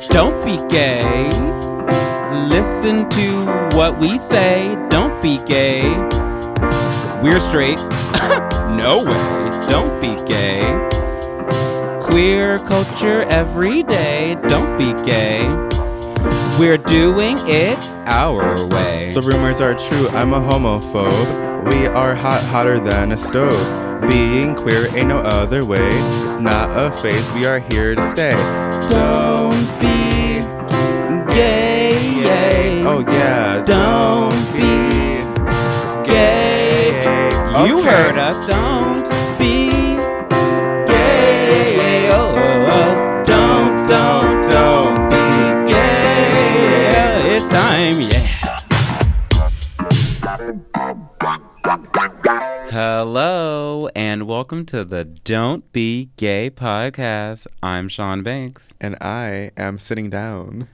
Don't be gay. Listen to what we say. Don't be gay. We're straight. No way. Don't be gay. Queer culture every day. Don't be gay. We're doing it our way. The rumors are true. I'm a homophobe. We are hot, hotter than a stove. Being queer ain't no other way. Not a phase. We are here to stay. Don't be gay. Oh yeah. Don't be gay. You Okay. heard us. Don't be gay. Oh, don't be gay. It's time, yeah. Hello, and welcome to the Don't Be Gay podcast. I'm Shawn Banks. And I am sitting down.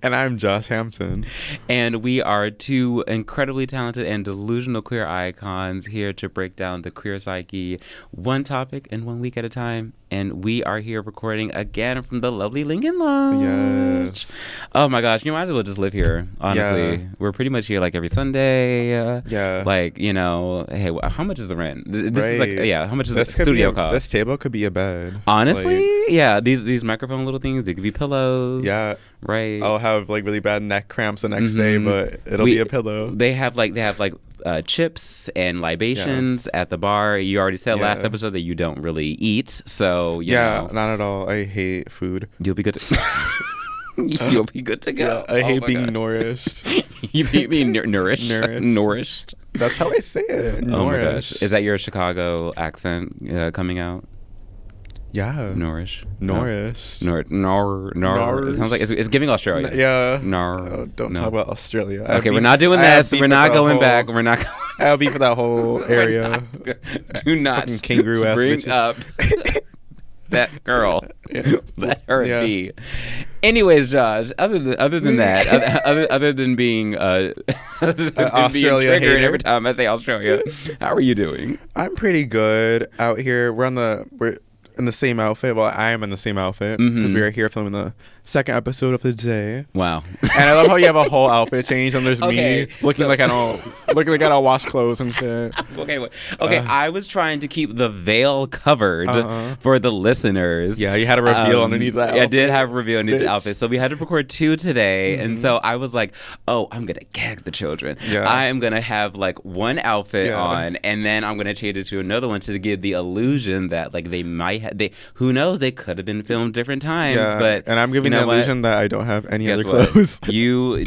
And I'm Josh Hampton. And we are two incredibly talented and delusional queer icons here to break down the queer psyche one topic and 1 week at a time. And we are here recording again from the lovely Lincoln Lounge. Yes. Oh my gosh, you might as well just live here, honestly. Yeah. We're pretty much here like every Sunday. Yeah. Like, you know, hey, how much is the rent? This is like, yeah, how much is the This could studio be cost? This table could be a bed. Honestly, yeah, these microphone little things, they could be pillows. Yeah. Right. I'll have like really bad neck cramps the next day, but it'll be a pillow. They have chips and libations at the bar. You already said last episode that you don't really eat, so you know. Not at all. I hate food. You'll be good to you'll be good to go. Yeah, I hate being nourished. You mean nourished? Nourished. That's how I say it. Oh my Nourished. gosh, is that your Chicago accent coming out? Yeah. Nourish. Nourished. Nor. It sounds like it's giving Australia. Yeah. Don't talk about Australia. Okay, we're not doing this. We're not going back. We're not. I'll be for that whole area. Do not fucking kangaroo ass bring bitches. up that girl. Yeah. Let her be. Anyways, Josh. Other than that, other than being Australia triggered hater. every time I say Australia, how are you doing? I'm pretty good out here. We're in the same outfit. Well, I am in the same outfit because we are here filming the second episode of the day. Wow. And I love how you have a whole outfit change and there's Okay, me looking like I don't wash clothes and shit. Okay. I was trying to keep the veil covered for the listeners. Yeah, you had a reveal underneath that outfit. I did have a reveal underneath the outfit. So we had to record 2 today. And so I was like, oh, I'm going to gag the children. Yeah. I am going to have like one outfit on and then I'm going to change it to another one to give the illusion that like they might have, who knows, they could have been filmed different times. Yeah, but and I'm giving the illusion that I don't have any other clothes. You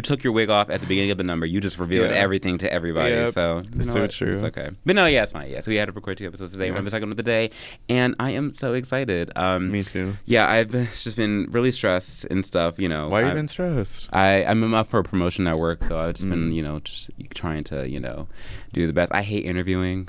took your wig off at the beginning of the number. You just revealed everything to everybody. Yep. So It's so true. It's okay. But no, yeah, it's fine. Yeah, so we had to record 2 episodes today. We're on the second of the day, and I am so excited. Me too. Yeah, I've just been really stressed and stuff. You know, Why have you been stressed? I'm up for a promotion at work, so I've just been just trying to do the best. I hate interviewing.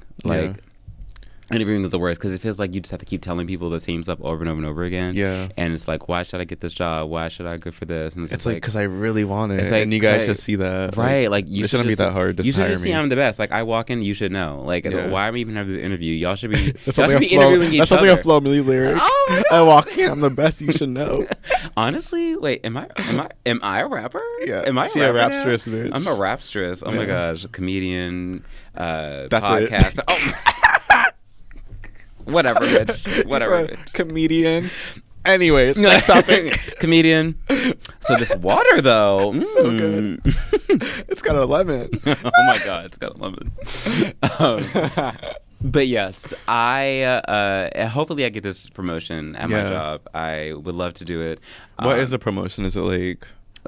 Interviewing is the worst because it feels like you just have to keep telling people the same stuff over and over and over again. Yeah. And it's like, why should I get this job? Why should I go for this? And It's like because I really want it. It's like, and you guys should see that. Right. Like you it shouldn't be that hard. You should hire just see me. I'm the best. Like I walk in, you should know. Like why am I even having this interview? Y'all should be interviewing each other. That sounds like a Flo Milli lyric. Oh my God. I walk in, I'm the best. You should know. Honestly, wait, am I a rapper? Yeah. Am I she a a rapper rapstress, now? bitch. I'm a rapstress. Oh my gosh, comedian, That's podcaster. it. Oh. Whatever, bitch. Whatever, bitch. Comedian. Anyways, next topic. Comedian. So this water, though. So good. It's got a lemon. Oh my God, it's got a lemon. But yes, I hopefully I get this promotion at my job. I would love to do it. What is the promotion? Is it like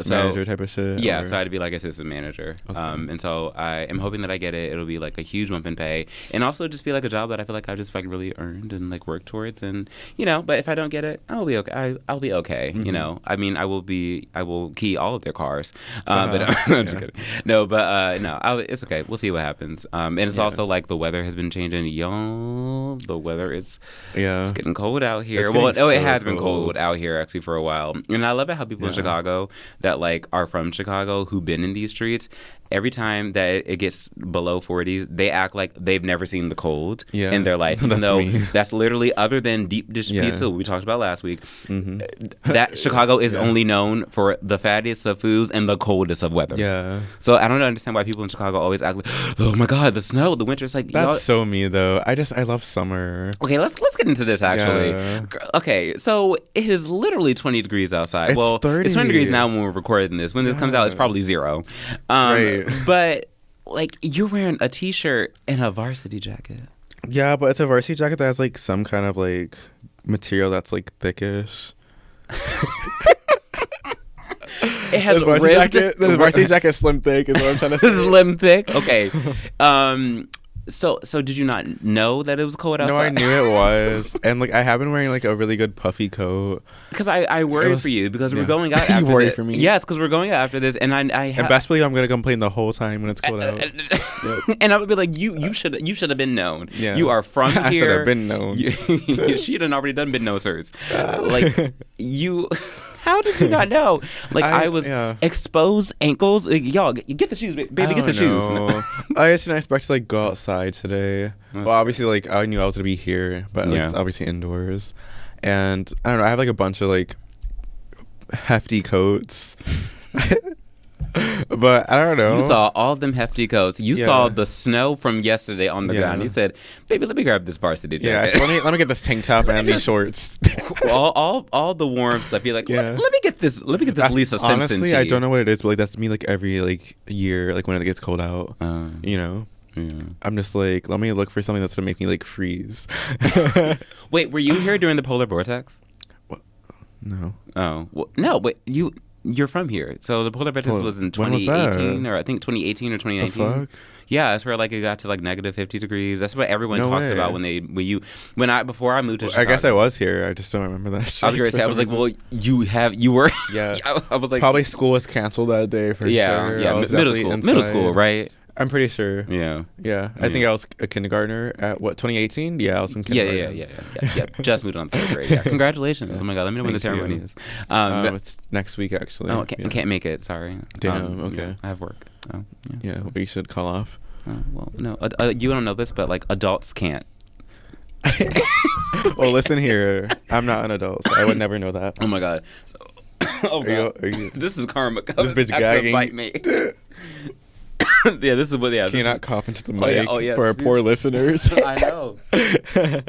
manager type of shit? Yeah, or? so I had to be like assistant manager. Okay. And so I am hoping that I get it. It'll be like a huge bump in pay, and also just be like a job that I feel like I just like really earned and like worked towards. And but if I don't get it, I'll be okay. I'll be okay. Mm-hmm. I mean, I will key all of their cars. But I'm just kidding. No, but no, it's okay. We'll see what happens. And it's also like the weather has been changing. Yo, the weather is it's getting cold out here. It has been cold out here actually for a while. And I love it how people in Chicago that like are from Chicago who've been in these streets, every time that it gets below 40s, they act like they've never seen the cold in their life. That's no, me. that's literally, other than deep dish pizza we talked about last week, that Chicago is only known for the fattiest of foods and the coldest of weathers. Yeah. So I don't understand why people in Chicago always act like, oh my God, the snow, the winter's like... That's so me, though. I love summer. Okay, let's get into this, actually. Yeah. Okay, so it is literally 20 degrees outside. It's 30. It's 20 degrees now when we're recording this. When this comes out, it's probably 0. Right. But, like, you're wearing a T-shirt and a varsity jacket. Yeah, but it's a varsity jacket that has, like, some kind of, like, material that's, like, thickish. It has the varsity jacket is slim thick is what I'm trying to say. Slim thick? Okay. So did you not know that it was cold outside? No, I knew it was. And, like, I have been wearing, like, a really good puffy coat. Because I worry for you because we're going out after You worry this. for me? Yes, because we're going out after this. And And best believe I'm going to complain the whole time when it's cold out. Yep. And I would be like, you should have been known. Yeah. You are from here. I should have been known. She'd have already done been no sirs. Like, you... How did you not know? Like, I was exposed ankles. Like, y'all, get the shoes, baby. Get the shoes. I didn't expect to, like, go outside today. Well, obviously, like, I knew I was going to be here, but like, it's obviously indoors. And I don't know. I have, like, a bunch of, like, hefty coats. But I don't know. You saw all them hefty coats. You saw the snow from yesterday on the ground. You said, baby, let me grab this varsity jacket. Yeah, so let me get this tank top and these shorts. all the warm stuff. You're like, let me get this Lisa Simpson honestly, tea. I don't know what it is, but, like, that's me, like, every, like, year, like, when it gets cold out. You know? Yeah. I'm just like, let me look for something that's gonna make me, like, freeze. Wait, were you here during the polar vortex? What? No. Oh, well, no, but you're from here, so the polar vortex was in 2018, or I think 2018 or 2019. The fuck? Yeah, that's where, like, it got to, like, negative 50 degrees. That's what everyone talks about before I moved to Chicago. I guess I was here. I just don't remember that shit. I was going to say, I was like, well, you were. Yeah. I was like, probably school was canceled that day for sure. Yeah, middle school, right? I'm pretty sure. Yeah. I think I was a kindergartner at 2018? Yeah, I was in kindergarten. Yeah. Just moved on 3rd grade. Yeah. Congratulations. Oh my God, let me know when the ceremony is. It's next week, actually. Oh, I can't make it. Sorry. Damn, okay. Yeah, I have work. Oh, yeah, well, you should call off. Well, no, you don't know this, but, like, adults can't. Well, listen here. I'm not an adult, so I would never know that. Oh my God. So, God. Are you, this is karma. This bitch gagging. Bite me. Yeah, this is what. Yeah, can you not cough into the mic Oh, yeah. for our poor listeners? I know. They're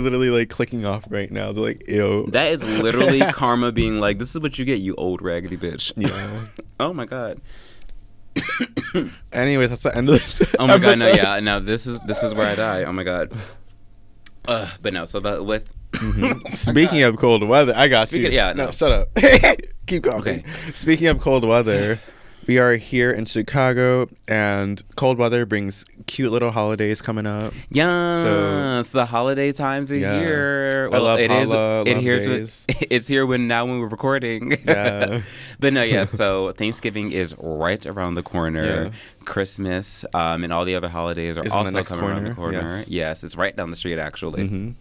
literally, like, clicking off right now. They're like, ew. That is literally karma being like, this is what you get, you old raggedy bitch. Yeah. Oh my God. Anyways, that's the end of this. Oh my God, no, yeah, no, this is where I die. Oh my God. But no, so that with. Speaking of cold weather, I got you. Yeah, no, shut up. Keep going. Okay. Speaking of cold weather. We are here in Chicago, and cold weather brings cute little holidays coming up. Yeah, so the holiday times are here. Well, I love it's here when we're recording. Yeah. But no, yeah, so Thanksgiving is right around the corner. Yeah. Christmas and all the other holidays are also coming around the corner. Yes, it's right down the street, actually.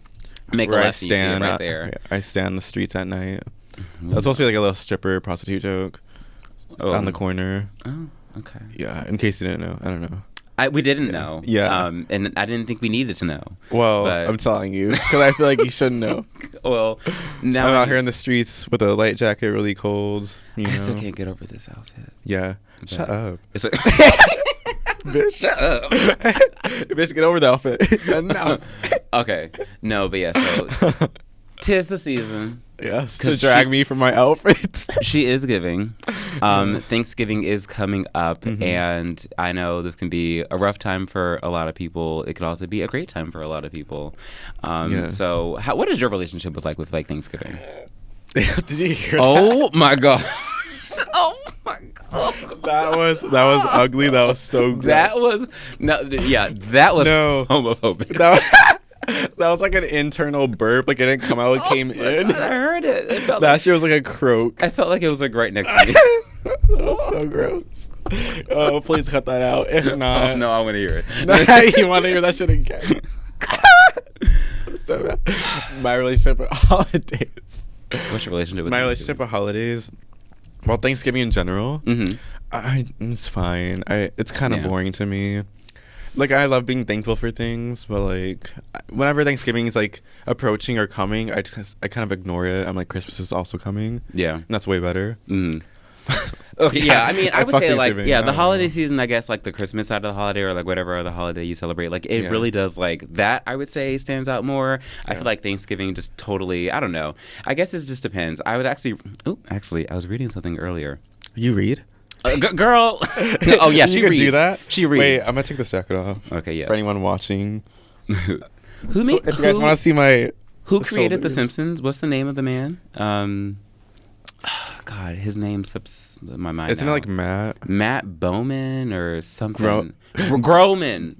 Make a left, stand right there. I stand the streets at night. That's supposed to be like a little stripper prostitute joke. On the corner. Oh, okay. Yeah, in case you didn't know. I don't know. We didn't know. Yeah. And I didn't think we needed to know. Well, I'm telling you, because I feel like you shouldn't know. Well, now I'm out here in the streets with a light jacket, really cold. I still can't get over this outfit. Yeah. But shut up. Bitch, shut up. Bitch, get over the outfit. No. Okay. No, but yeah, so 'tis the season. Yes, to drag me from my outfits. She is giving. Thanksgiving is coming up, and I know this can be a rough time for a lot of people. It could also be a great time for a lot of people. So, what is your relationship with Thanksgiving? Did you hear that? Oh my God. Oh my God. That was ugly. That was so gross. That was homophobic. That was like an internal burp. Like, it didn't come out, it came in. I heard it. That shit was like a croak. I felt like it was like right next to me. That was so gross. Oh, please cut that out. If not. Oh, no, I want to hear it. No, you want to hear that shit again? So bad. My relationship with holidays. What's your relationship with my relationship with holidays? Well, Thanksgiving in general. It's fine. It's kind of boring to me. Like, I love being thankful for things, but like whenever Thanksgiving is like approaching or coming, I kind of ignore it. I'm like, Christmas is also coming. Yeah, and that's way better. Okay, yeah, I mean, I would say like, the holiday know. season, I guess, like the Christmas side of the holiday or like whatever other holiday you celebrate, like it really does, like that, I would say, stands out more. I feel like Thanksgiving just totally, I don't know. I guess it just depends. I would actually, I was reading something earlier. You read? Girl. Oh, yeah, she reads. Do that? She reads. Wait, I'm going to take this jacket off. Okay, yes. For anyone watching. If you guys want to see my Who created The Simpsons? What's the name of the man? God, his name slips my mind. Isn't it like Matt? Matt Bowman or something? Groman.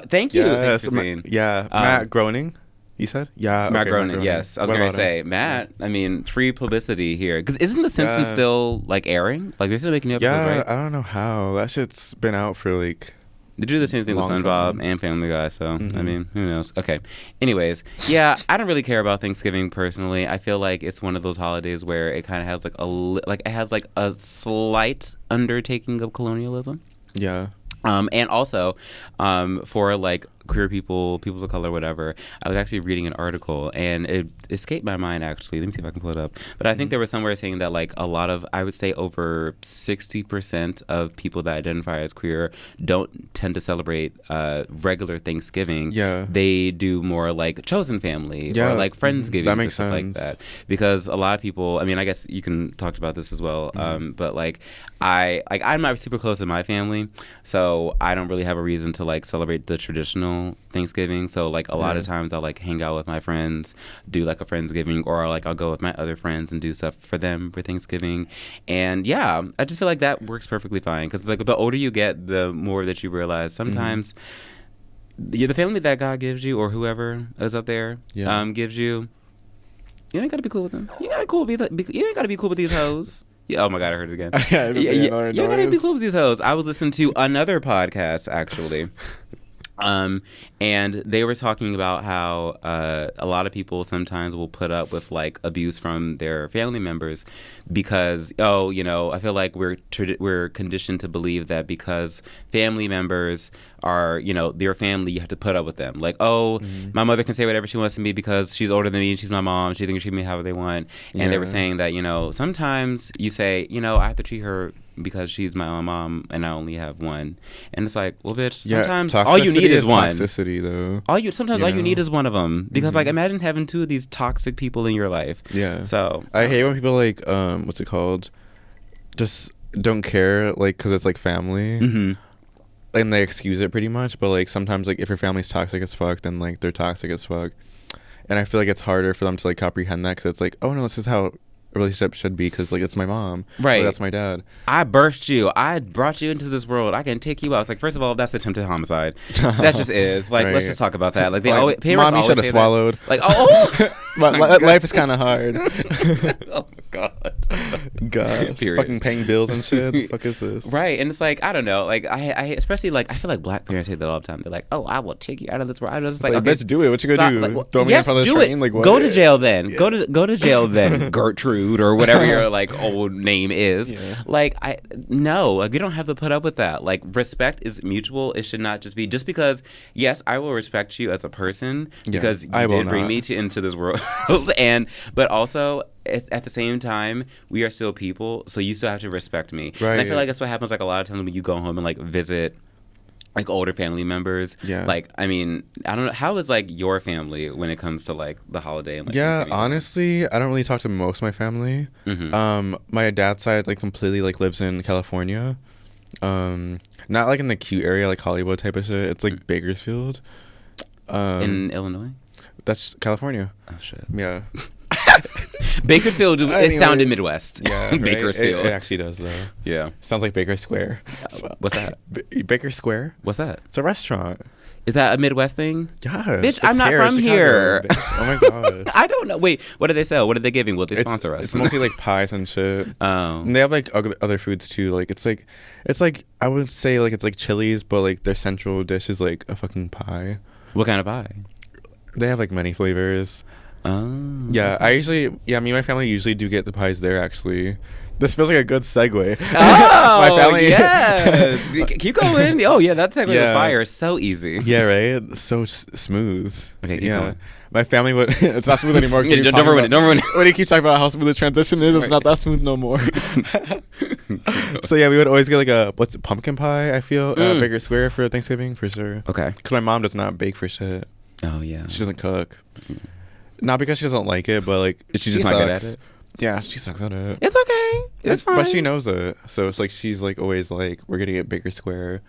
Thank you. Yes, Thanks, Matt Groening. You said? Yeah. Matt Groening, yes. I was going to say, Matt, I mean, free publicity here. Because isn't The Simpsons still, like, airing? Like, they're still making new episodes, right? I don't know how. That shit's been out for, like... They do the same thing with SpongeBob and Family Guy, so, I mean, who knows? Okay. Anyways, yeah, I don't really care about Thanksgiving personally. I feel like it's one of those holidays where it kind of has, like, a slight undertaking of colonialism. Yeah. And also, for like queer people of color, whatever, I was actually reading an article and it escaped my mind actually. Let me see if I can pull it up. But I think there was somewhere saying that like a lot of, I would say over 60% of people that identify as queer don't tend to celebrate regular Thanksgiving. Yeah. They do more like chosen family or like Friendsgiving. That makes sense. Like that. Because a lot of people, I mean, I guess you can talk about this as well. But like I'm not super close to my family, so I don't really have a reason to like celebrate the traditional Thanksgiving. So like a lot of times I'll like hang out with my friends, do like a Friendsgiving, or like I'll go with my other friends and do stuff for them for Thanksgiving. And yeah, I just feel like that works perfectly fine because like the older you get, the more that you realize sometimes the family that God gives you or whoever is up there gives you, you ain't gotta be cool with them. You ain't gotta be cool with these hoes. Yeah, oh my God, I heard it again. You gotta be cool with these hoes. I was listening to another podcast actually. And they were talking about how a lot of people sometimes will put up with like abuse from their family members because I feel like we're conditioned to believe that because family members are their family, you have to put up with them. Like my mother can say whatever she wants to me because she's older than me and she's my mom. She can treat me however they want. And they were saying that sometimes you say I have to treat her because she's my own mom and I only have one. And it's like, well, bitch, sometimes all you need is one. Toxicity, though. All you need is one of them. Because like imagine having two of these toxic people in your life. Yeah. So I hate when people like what's it called? Just don't care like because it's like family. And they excuse it pretty much, but like sometimes like if your family's toxic as fuck, then like they're toxic as fuck. And I feel like it's harder for them to like comprehend that because it's like, oh no, this is how a relationship should be because like it's my mom, right? Or that's my dad. I birthed you. I brought you into this world. I can take you out. It's like, first of all, that's attempted homicide. That just is. Like, let's just talk about that. Like, mom, you should have swallowed. Like, but life is kind of hard. Oh my God. God, fucking paying bills and shit. The fuck is this? Right, and it's like I don't know. Like I especially like I feel like black parents say that all the time. They're like, oh, I will take you out of this world. I was just like, okay, let's do it. What you gonna do? Like, throw me in front of the train? Like, what? Go to jail then. Yeah. Go to jail then, Gertrude or whatever your like old name is. Yeah. Like like we don't have to put up with that. Like respect is mutual. It should not just be just because yes, I will respect you as a person because you did bring me into this world, but also at the same time we are still people, so you still have to respect me. Right. And I feel like that's what happens like a lot of times when you go home and like visit like older family members. Yeah. Like, I mean, I don't know. How is like your family when it comes to like the holiday? And, like, honestly, I don't really talk to most of my family. My dad's side like completely like lives in California. Not like in the cute area like Hollywood type of shit. It's like Bakersfield. In Illinois? That's California. Oh shit. Yeah. Bakersfield, it sounded Midwest. Yeah, right? Bakersfield. It actually does, though. Yeah. Sounds like Baker Square. What's that? Baker Square? What's that? It's a restaurant. Is that a Midwest thing? Yeah. Bitch, I'm not from here. Oh my god. I don't know. Wait, what do they sell? What are they giving? Will they sponsor us? It's mostly like pies and shit. Oh. And they have like other foods too. Like it's like I would say like it's like Chili's, but like their central dish is like a fucking pie. What kind of pie? They have like many flavors. Yeah, me and my family usually do get the pies there, actually. This feels like a good segue. Oh, my family, yes. Keep going. Oh, yeah, that segue was fire. So easy. Yeah, right? So smooth. Okay, keep going. My family would... It's not smooth anymore. Don't ruin it. When you keep talking about how smooth the transition is, it's not that smooth no more. So, yeah, we would always get like a... What's it? Pumpkin pie, I feel. Bigger square for Thanksgiving, for sure. Okay. Because my mom does not bake for shit. Oh, yeah. She doesn't cook. Not because she doesn't like it, but like... She's just not good at it? Yeah, she sucks at it. It's okay. It's fine. But she knows it. So it's like she's like always like, we're gonna get bigger square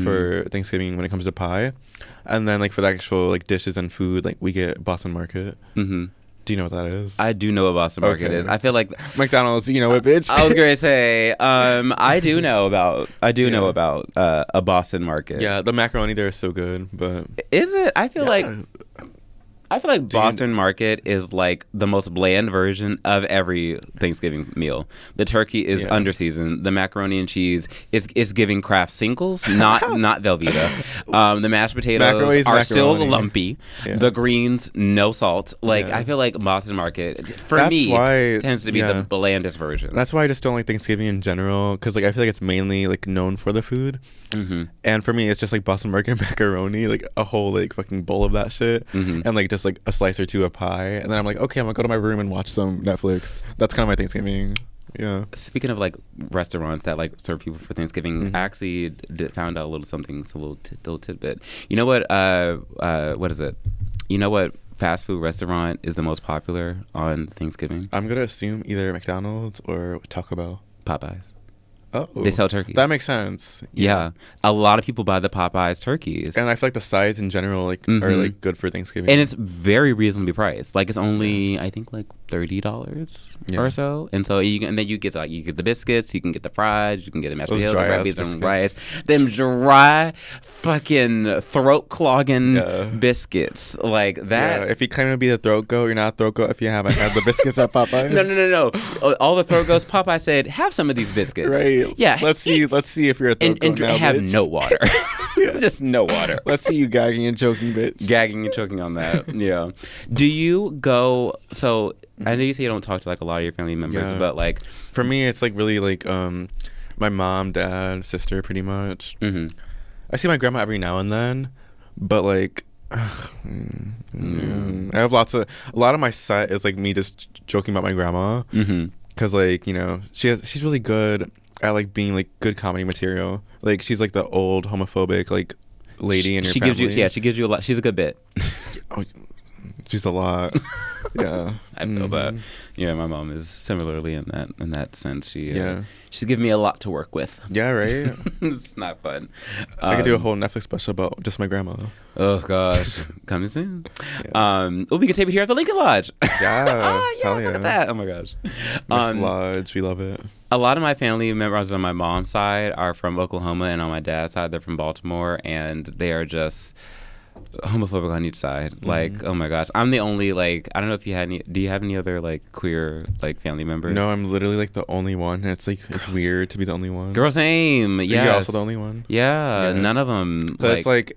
for Thanksgiving when it comes to pie. And then like for the actual like dishes and food, like we get Boston Market. Do you know what that is? I do know what Boston Market is. I feel like McDonald's, you know it, bitch. I was gonna say, I do know about a Boston Market. Yeah, the macaroni there is so good, but is it? I feel like Boston Market is like the most bland version of every Thanksgiving meal. The turkey is underseasoned. The macaroni and cheese is giving Kraft singles, not Velveeta. The mashed potatoes are still lumpy. Yeah. The greens, no salt. Like I feel like Boston Market tends to be the blandest version. That's why I just don't like Thanksgiving in general, because like I feel like it's mainly like known for the food. And for me, it's just like Boston Market macaroni, like a whole like fucking bowl of that shit, and like just like a slice or two of pie, and then I'm like, okay, I'm gonna go to my room and watch some Netflix. That's kind of my Thanksgiving. Yeah. Speaking of like restaurants that like serve people for Thanksgiving, I actually found out a little something. It's a little tidbit. You know what? What is it? You know what fast food restaurant is the most popular on Thanksgiving? I'm gonna assume either McDonald's or Taco Bell. Popeyes. Oh, they sell turkeys. That makes sense. Yeah, a lot of people buy the Popeyes turkeys, and I feel like the sides in general like are like good for Thanksgiving, and it's very reasonably priced. Like it's only I think like $30 or so, and so then you get the biscuits, you can get the fries, you can get the mashed potatoes, red beans and rice. Them dry, fucking throat clogging biscuits like that. Yeah, if you claim to be the throat goat, you're not a throat goat if you haven't had the biscuits at Popeyes. No. All the throat goats. Popeye said, "Have some of these biscuits." Right. Yeah. Let's see if you're a throat goat now, have bitch. no water. Just no water. Let's see you gagging and choking, bitch. Gagging and choking on that. Yeah. Do you go? So I know you say you don't talk to like a lot of your family members, but like for me, it's like really like my mom, dad, sister, pretty much. I see my grandma every now and then, but like. I have a lot of my set is like me just joking about my grandma, because like she's really good at like being like good comedy material. Like she's like the old homophobic like lady in your family. She gives you a lot. She's a good bit. Oh, she's a lot. Yeah, I feel that. Yeah, my mom is similarly in that sense. She's given me a lot to work with. Yeah, right. It's not fun. I could do a whole Netflix special about just my grandma. Oh gosh, coming soon. We can tape it here at the Lincoln Lodge. Yeah, look at that. Oh my gosh, Lodge, we love it. A lot of my family members on my mom's side are from Oklahoma, and on my dad's side, they're from Baltimore, and they are just homophobic on each side. Like, oh my gosh, I'm the only like I don't know if you had any. Do you have any other like queer like family members? No, I'm literally like the only one. And it's like it's weird to be the only one. Girl, same. Yeah, you're also the only one. Yeah, none of them. So it's like.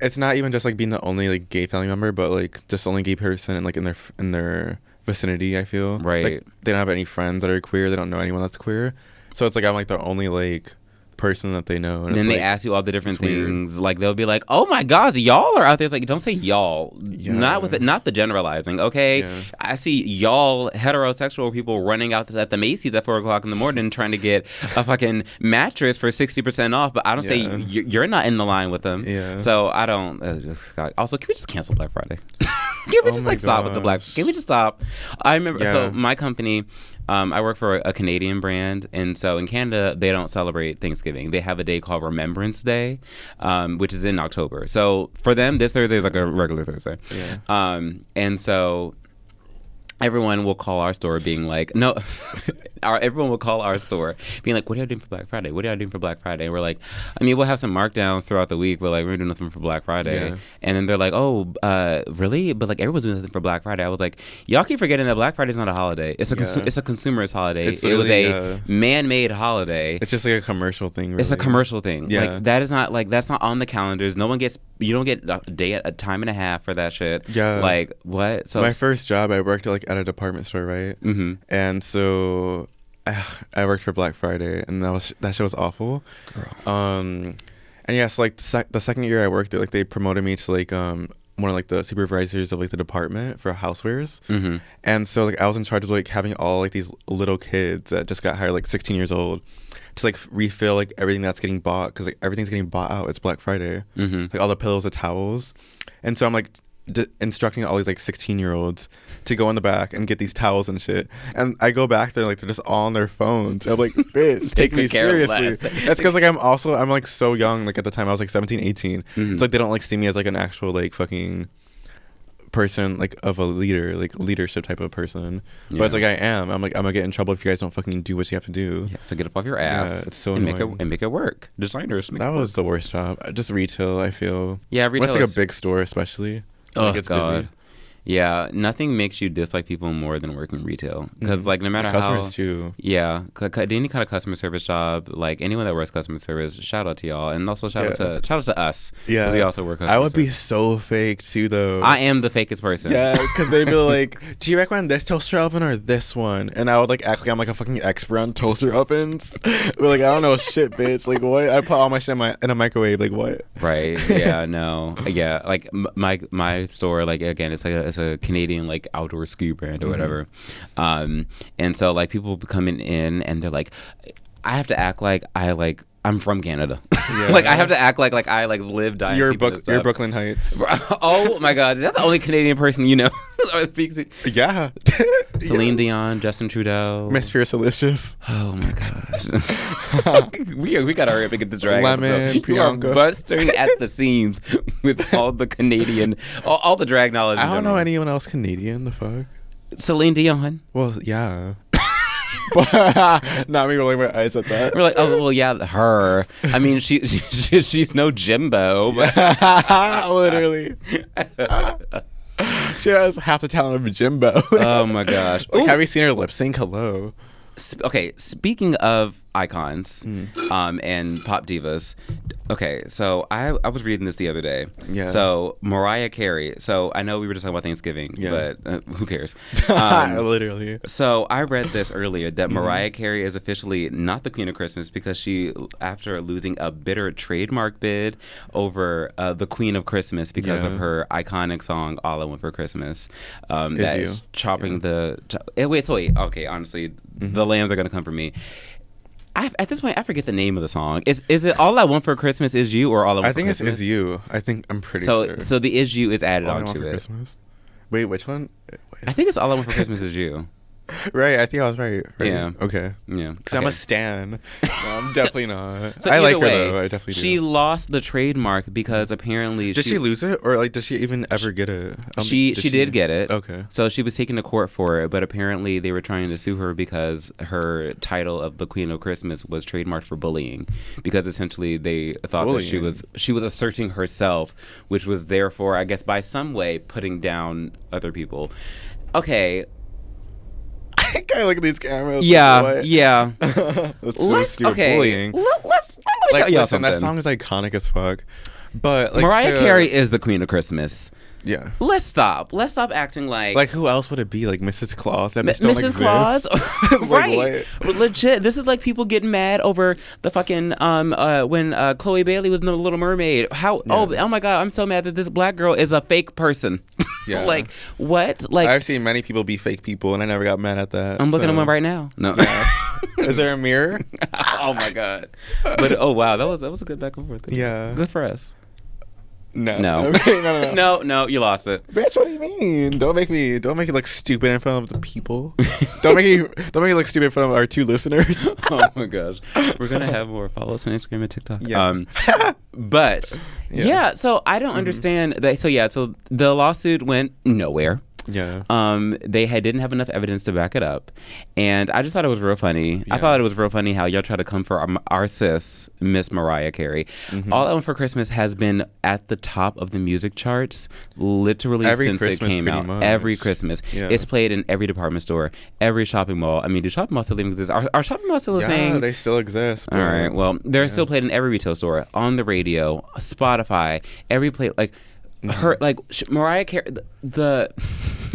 It's not even just like being the only like gay family member, but like just the only gay person like in their vicinity. I feel like they don't have any friends that are queer. They don't know anyone that's queer. So it's like I'm like the only like person that they know. And then they ask you all the different things. Weird. Like they'll be like, "Oh my God, y'all are out there." It's like, don't say y'all. Yeah. Not the generalizing. Okay, I see y'all heterosexual people running out at the Macy's at 4:00 in the morning trying to get a fucking mattress for 60% off, but I don't say you're not in the line with them. Yeah. So I don't. Also, can we just cancel Black Friday? Can we just stop with the Black? Can we just stop? I remember. So my company. I work for a Canadian brand, and so in Canada, they don't celebrate Thanksgiving. They have a day called Remembrance Day, which is in October. So for them, this Thursday is like a regular Thursday. Yeah. And so everyone will call our store being like, no, everyone will call our store being like, what are you doing for Black Friday? What are you doing for Black Friday? And we're like, I mean, we'll have some markdowns throughout the week, but like, we're doing nothing for Black Friday. Yeah. And then they're like, oh, really? But like, everyone's doing nothing for Black Friday. I was like, y'all keep forgetting that Black Friday's not a holiday. It's a it's a consumerist holiday. It was a man-made holiday. It's just like a commercial thing. Really. It's a commercial thing. Yeah. Like that is not like that's not on the calendars. No one gets. You don't get a time and a half for that shit. Yeah. Like what? So my first job, I worked at a department store, right? Mm-hmm. And so I worked for Black Friday, and that shit was awful. Girl. And yeah, so like the second year I worked there, like they promoted me to like one of like the supervisors of like the department for housewares. Mm-hmm. And so like I was in charge of like having all like these little kids that just got hired, like 16 years old, to like refill like everything that's getting bought, because like everything's getting bought out. It's Black Friday. Mm-hmm. Like all the pillows, the towels. And so I'm like instructing all these like 16-year-olds to go in the back and get these towels and shit. And I go back there, like they're just all on their phones. I'm like, bitch, take me seriously. That's because like I'm like so young. Like at the time I was like 17, 18. Mm-hmm. It's like they don't like see me as like an actual like fucking person, like of a leader, like leadership type of person. Yeah. But it's like I am. I'm like, I'm gonna get in trouble if you guys don't fucking do what you have to do. Yeah, so get up off your ass. Yeah, it's so annoying. Make it work. Designers. That was the worst job. Just retail, I feel. Yeah, retail. What's like a big store, especially. Oh, like God. Busy. Yeah, nothing makes you dislike people more than working retail. Because, like, no matter customers too. Yeah, any kind of customer service job, like, anyone that works customer service, shout out to y'all. And also shout out to us. Yeah. Because we also work customer service. I would be so fake, too, though. I am the fakest person. Yeah, because they'd be like, do you recommend this toaster oven or this one? And I would, like, act like I'm, like, a fucking expert on toaster ovens. But, like, I don't know shit, bitch. Like, what? I put all my shit in a microwave. Like, what? Right. Yeah, no. Yeah, like, my store, like, again, it's a Canadian, like, outdoor ski brand or whatever. And so, like, people coming in and they're like, I have to act like I'm from Canada. Yeah. Like, I have to act like I like live, die. You're Brooklyn Heights. Oh my God, is that the only Canadian person you know? Yeah. Celine Dion, Justin Trudeau, Miss Fiercelicious. Oh my gosh. we gotta hurry up and get the drag. Lemon, Priyanka. You are busting at the seams with all the Canadian, all the drag knowledge. I don't know anyone else Canadian. The fuck. Celine Dion. Well, yeah. Not me rolling my eyes at that. We're like, oh well, yeah, her. I mean, she's no Jimbo, but literally. She has half the talent of Jimbo. Oh my gosh! Like, have you seen her lip sync? Hello. Okay, speaking of icons and pop divas, okay, so I was reading this the other day. Yeah. So Mariah Carey. So I know we were just talking about Thanksgiving, but who cares? Literally. So I read this earlier that Mariah Carey is officially not the Queen of Christmas because she, after losing a bitter trademark bid over the Queen of Christmas because of her iconic song "All I Want for Christmas," that is chopping the. Wait. Okay, honestly, the lambs are gonna come for me. At this point, I forget the name of the song. Is it "All I Want for Christmas Is You" or "All I Want for Christmas"? I think it's "Is You." I'm pretty sure. So the "Is You" is added All onto it. Christmas? Wait, which one? I think it's "All I Want for Christmas Is You." Right, I think I was right. Yeah. Okay. Yeah. Because I'm a stan. No, I'm definitely not. So I like her though. I definitely do. She lost the trademark because apparently did she lose it, or like does she even ever get it? She did get it. Okay. So she was taken to court for it, but apparently they were trying to sue her because her title of the Queen of Christmas was trademarked for bullying, because essentially they thought that she was asserting herself, which was therefore, I guess, by some way putting down other people. Okay. Can I look at these cameras? Yeah, yeah. That's so stupid. Okay. Bullying. Let me tell y'all something. That song is iconic as fuck. But like, Mariah Carey is the Queen of Christmas. Yeah. Let's stop acting like. Like, who else would it be? Like Mrs. Claus? That bitch don't exist. Claus? Right. Legit. This is like people getting mad over the fucking when Chloe Bailey was in The Little Mermaid. How? Yeah. Oh my God! I'm so mad that this black girl is a fake person. Yeah. Like what? Like I've seen many people be fake people, and I never got mad at that. I'm looking at one right now. No. Yeah. Is there a mirror? Oh my God! But oh wow, that was a good back and forth thing. Yeah. Good for us. No. No, you lost it. Bitch, what do you mean? Don't make it look stupid in front of the people. don't make it look stupid in front of our 2 listeners. Oh my gosh. We're gonna have more. Follow us on Instagram and TikTok. Yeah. But so I don't understand that. So the lawsuit went nowhere. Yeah. Didn't have enough evidence to back it up. And I just thought it was real funny. Yeah. I thought it was real funny how y'all try to come for our sis, Miss Mariah Carey. Mm-hmm. All I Want for Christmas has been at the top of the music charts literally since Christmas, it came out. Much. Every Christmas. Yeah. It's played in every department store, every shopping mall. I mean, do shopping malls still even exist? Are shopping malls still a thing? Yeah, they still exist. All right. Well, they're still played in every retail store, on the radio, Spotify, every place. Like, her, like Mariah Carey, the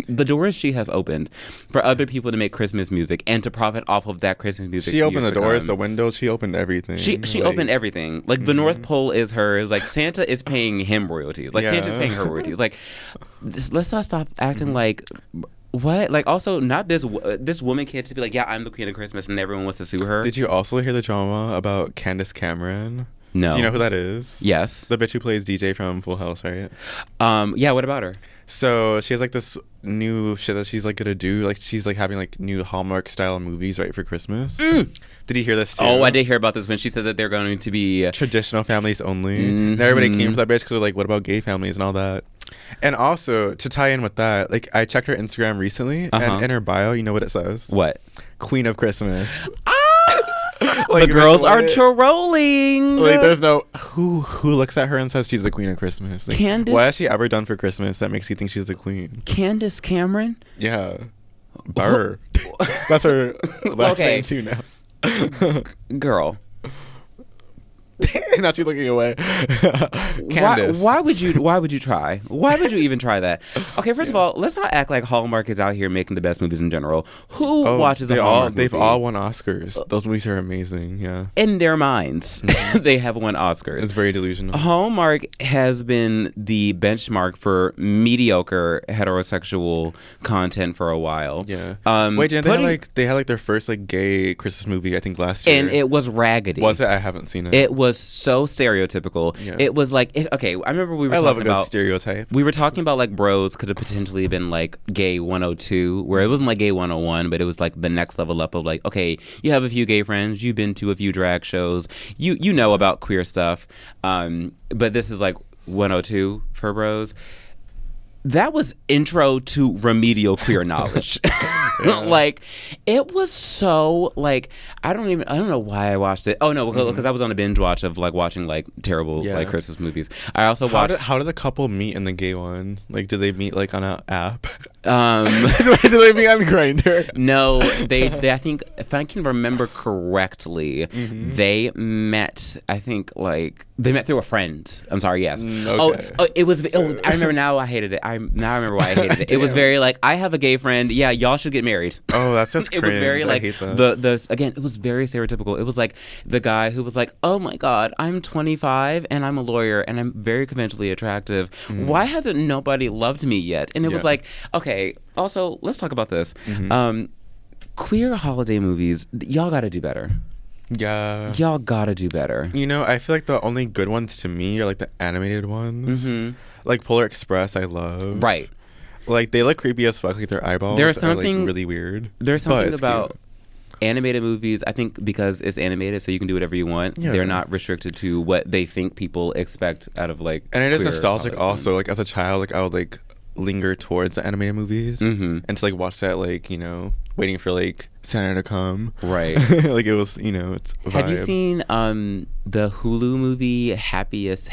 doors she has opened for other people to make Christmas music and to profit off of that Christmas music. She opened the doors, the windows. She opened everything. She opened everything. Like the North Pole is hers. Like Santa is paying him royalties. Like Santa's paying her royalties. Like let's not stop acting like. What? Like, also, not this woman can't just be like, yeah, I'm the queen of Christmas, and everyone wants to sue her. Did you also hear the drama about Candace Cameron? No. Do you know who that is? Yes. The bitch who plays DJ from Full House, right? Yeah, what about her? So she has like this new shit that she's like gonna do. Like she's like having like new Hallmark style movies right for Christmas. Did you hear this too? Oh, I did hear about this when she said that they're going to be traditional families only. And everybody came for that bitch because they're like, what about gay families and all that? And also to tie in with that, like I checked her Instagram recently, and in her bio, you know what it says? What? Queen of Christmas. Like, the girls are trolling. Like there's no who looks at her and says she's the queen of Christmas. Like, Candace. What has she ever done for Christmas that makes you think she's the queen? Candace Cameron. Yeah, Burr. That's her last name too now. Girl. Not you looking away. Candace. Why would you try? Why would you even try that? Okay, first of all, let's not act like Hallmark is out here making the best movies in general. Who watches a Hallmark They've movie? all won Oscars. Those movies are amazing. Yeah. In their minds, they have won Oscars. It's very delusional. Hallmark has been the benchmark for mediocre heterosexual content for a while. Yeah. Wait, didn't they had their first like gay Christmas movie I think last year? And it was raggedy. Was it? I haven't seen it. It was so stereotypical. Yeah. It was like, I remember we were talking about. I love a good stereotype. We were talking about like Bros could have potentially been like gay 102, where it wasn't like gay 101, but it was like the next level up of like, okay, you have a few gay friends, you've been to a few drag shows, you know about queer stuff, but this is like 102 for Bros. That was intro to remedial queer knowledge. Like, it was so like I don't know why I watched it. Oh no, because I was on a binge watch of like watching like terrible like Christmas movies. I also watched. How did the couple meet in the gay one? Like, did they meet like on an app? Did they meet on Grindr? No, they I think if I can remember correctly, they met. I think like they met through a friend. I'm sorry. Yes. Okay. Oh, it was. Oh, I remember now. I hated it. I remember why I hated it. It was very like I have a gay friend. Yeah, y'all should get married. Oh, that's just cringe. It was very like I hate that. Again, it was very stereotypical. It was like the guy who was like, oh my God, I'm 25 and I'm a lawyer and I'm very conventionally attractive. Why hasn't nobody loved me yet? And it was like, okay, also let's talk about this. Queer holiday movies, y'all gotta do better. Yeah. Y'all gotta do better. You know, I feel like the only good ones to me are like the animated ones. Like Polar Express, I love. Right. Like they look creepy as fuck. Like their eyeballs there's something are like really weird. There's something about animated movies. I think because it's animated, so you can do whatever you want. Yeah. They're not restricted to what they think people expect out of like. And it is nostalgic also. Like as a child, like I would like linger towards the animated movies and to like watch that, like, you know, waiting for like Santa to come. Right. Like it was, you know, it's a vibe. Have you seen the Hulu movie Happiest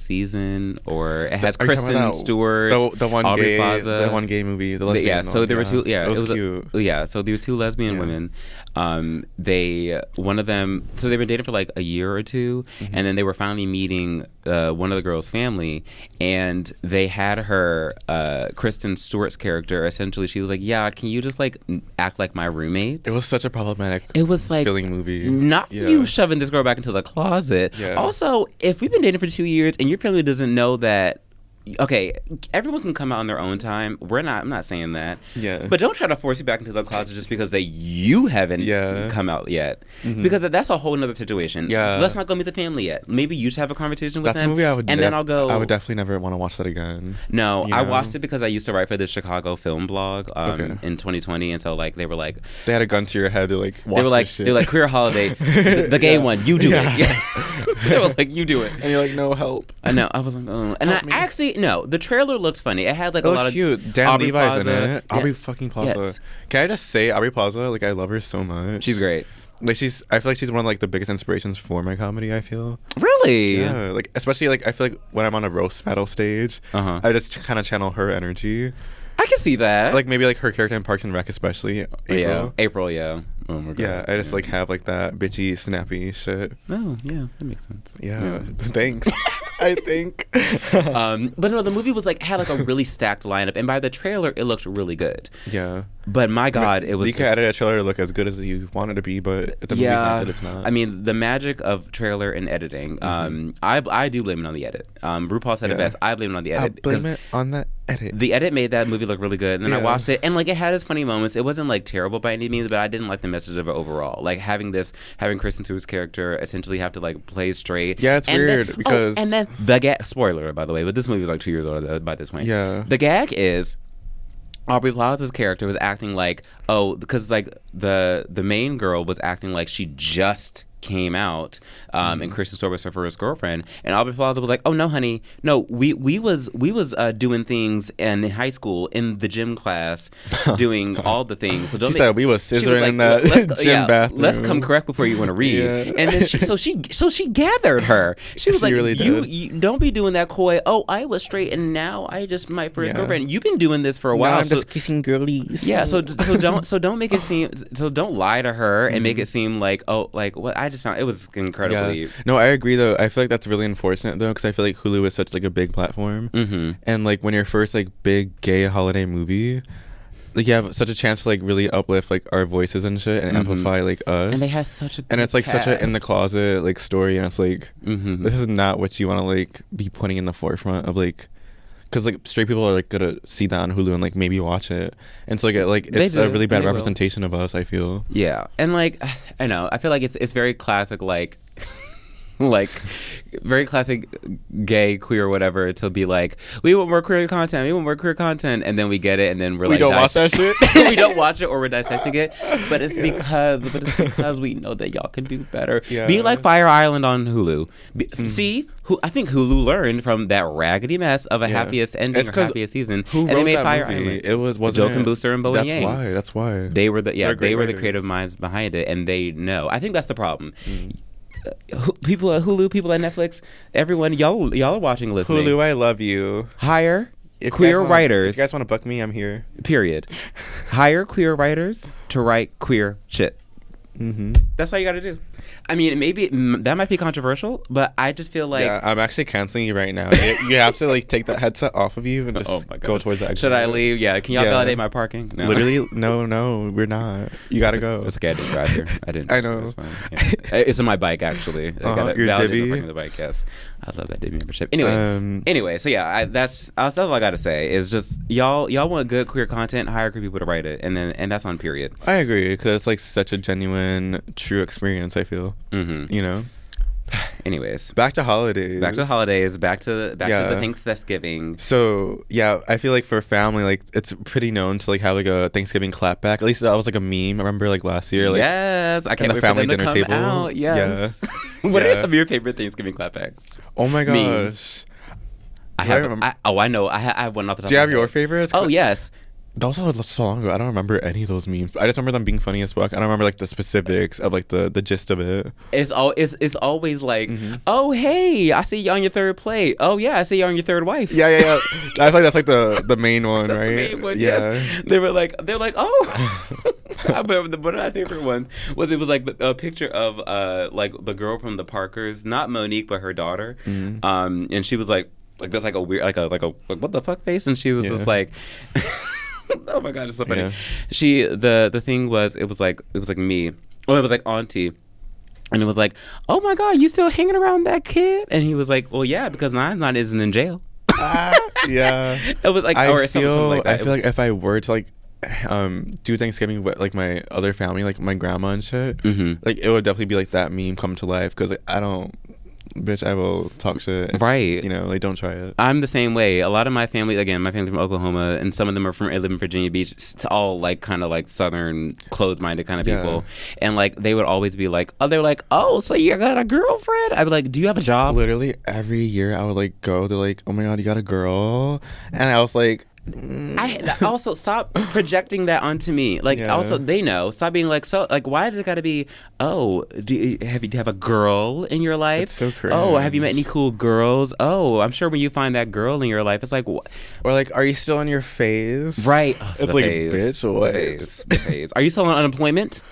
Season? Or it has Kristen Stewart, the one Aubrey gay Plaza. The one gay movie, the lesbian so there were two. Yeah, it was cute. So there was two lesbian women. One of them. So they've been dating for like a year or two, and then they were finally meeting one of the girls' family, and they had her Kristen Stewart's character. Essentially, she was like, "Yeah, can you just like act like my roommate?" It was such a problematic. It was like feeling movie. Not you shoving this girl back into the closet. Yeah. Also, if we've been dating for 2 years and your family doesn't know that. Okay, everyone can come out on their own time. I'm not saying that. Yeah. But don't try to force you back into the closet just because you haven't come out yet. Because that's a whole nother situation. Yeah. Let's not go meet the family yet. Maybe you should have a conversation with them. That's a movie I would. Then I'll go. I would definitely never want to watch that again. No, you know? I watched it because I used to write for the Chicago Film Blog in 2020, and so like they were like. They had a gun to your head. They're like, watch they were like, this shit. They're like, queer holiday, the gay one, you do it. It was like, you do it. And you're like, no, help. I know. I was like, oh. And the trailer looked funny. It had like a lot of cute. Dan Aubrey Levi's Plaza. in it. Aubrey fucking Plaza. Yes. Can I just say, Aubrey Plaza, like, I love her so much. She's great. Like, I feel like she's one of, like, the biggest inspirations for my comedy, I feel. Really? Yeah. Like, especially, like, I feel like when I'm on a roast battle stage, I just kind of channel her energy. I can see that. Like, maybe, like, her character in Parks and Rec, especially. April, yeah. Oh my God. Yeah, I just, like, have, like, that bitchy, snappy shit. Oh, yeah. That makes sense. Yeah. Thanks. I think. But no, the movie was, like, had, like, a really stacked lineup. And by the trailer, it looked really good. Yeah. But my God, it was. You can edit a trailer to look as good as you want it to be, but if the movie's not good, it's not. I mean, the magic of trailer and editing. I do blame it on the edit. RuPaul said it best. I blame it on the edit. I blame it on the edit. The edit made that movie look really good, and then I watched it, and like it had its funny moments. It wasn't like terrible by any means, but I didn't like the message of it overall. Like having Kristen Stewart's character essentially have to like play straight. Yeah, it's weird because and then the gag. Spoiler, by the way, but this movie was like 2 years old by this point. Yeah, the gag is. Aubrey Plaza's character was acting like, because like the main girl was acting like she just came out, and Kristen Stewart was her first girlfriend, and Aubrey Plaza was like, "Oh no, honey, no, we was doing things in high school in the gym class, doing all the things." So she said we was scissoring in that gym bathroom. Let's come correct before you want to read. Yeah. And then she gathered her. She was like, really you don't be doing that coy. Oh, I was straight, and now I just my first girlfriend. You've been doing this for a while. Now I'm just kissing girlies. Yeah, so don't make it seem don't lie to her and make it seem like what I just found it was incredibly. Yeah. No, I agree though. I feel like that's really unfortunate though, because I feel like Hulu is such like a big platform, and like when your first like big gay holiday movie, like you have such a chance to like really uplift like our voices and shit and amplify like us. And they have such a good it's like cast. such a in the closet like story, and it's like this is not what you want to like be putting in the forefront of like. Because like straight people are like gonna see that on Hulu and like maybe watch it, and so like it's a really bad representation of us. I feel. Yeah, and like I know I feel like it's very classic like. Like very classic gay queer whatever to be like we want more queer content and then we get it and then we don't watch that shit. We don't watch it or we're dissecting it, but it's because we know that y'all can do better. Be like Fire Island on Hulu. See I think Hulu learned from that raggedy mess of a happiest ending or happiest season, and they made Fire Island. It was Joe and Booster and Bo and Yang. That's why they were the creative minds behind it, and they know. I think that's the problem. People at Hulu, people at Netflix, everyone, y'all are watching, listening. Hulu, I love you. Hire queer writers. If you guys want to book me, I'm here. Period. Hire queer writers to write queer shit. That's all you got to do. I mean, maybe that might be controversial, but I just feel like I'm actually canceling you right now. You have to like take that headset off of you and just go towards the exit. Should I leave? Yeah. Can y'all validate my parking? No. Literally, no, we're not. You gotta go. It's okay. I didn't drive here. I didn't. I know. It's fine. Yeah. It's on my bike actually. I got your divvy. Parking the bike. Yes. I love that divvy membership. Anyway, so yeah, that's all I gotta say. Is just y'all want good queer content, hire queer people to write it, and that's on period. I agree because it's like such a genuine, true experience. I feel. You know. Anyways, back to holidays. Back to the Thanksgiving. So yeah, I feel like for family, like it's pretty known to like have like a Thanksgiving clapback. At least that was like a meme. I remember like last year. Like, yes, I can't wait family for them dinner to come table. out. Yes. Yeah. What are some of your favorite Thanksgiving clapbacks? Oh my gosh. Memes. I know. I have one off the top. Do you have your favorites? Oh yes. That was so long ago. I don't remember any of those memes. I just remember them being funny as fuck. I don't remember like the specifics of like the gist of it. It's always like, oh hey, I see you on your third plate. Oh yeah, I see you on your third wife. Yeah. I feel like that's like the main one, right? The main one, yeah. Yes. They're like, oh. I remember one of my favorite ones was a picture of like the girl from the Parkers, not Monique but her daughter, and she was like that's like a weird like a what the fuck face, and she was just like. Oh my god, it's so funny. Yeah. The thing was it was like me. Well, it was like auntie. And it was like, oh my god, you still hanging around that kid? And he was like, well yeah, because Nine isn't in jail. Yeah. It was like I feel like if I were to like do Thanksgiving with like my other family, like my grandma and shit, like it would definitely be like that meme come to life, because like, I don't bitch, I will talk shit. Right. You know, like, don't try it. I'm the same way. A lot of my family, again, my family's from Oklahoma, and some of them live in Virginia Beach. It's all like kind of like Southern, closed-minded kind of people. And like they would always be like, they're like, oh, so you got a girlfriend? I'd be like, do you have a job? Literally every year I would like go. They're like, oh my god, you got a girl, and I was like. I also stop projecting that onto me. Like, also they know. Stop being like, so like, why does it got to be? Oh, do you have a girl in your life? It's so crazy. Oh, have you met any cool girls? Oh, I'm sure when you find that girl in your life, it's like, or like, are you still in your phase? Right. It's like, bitch, what? The phase. Are you still on unemployment?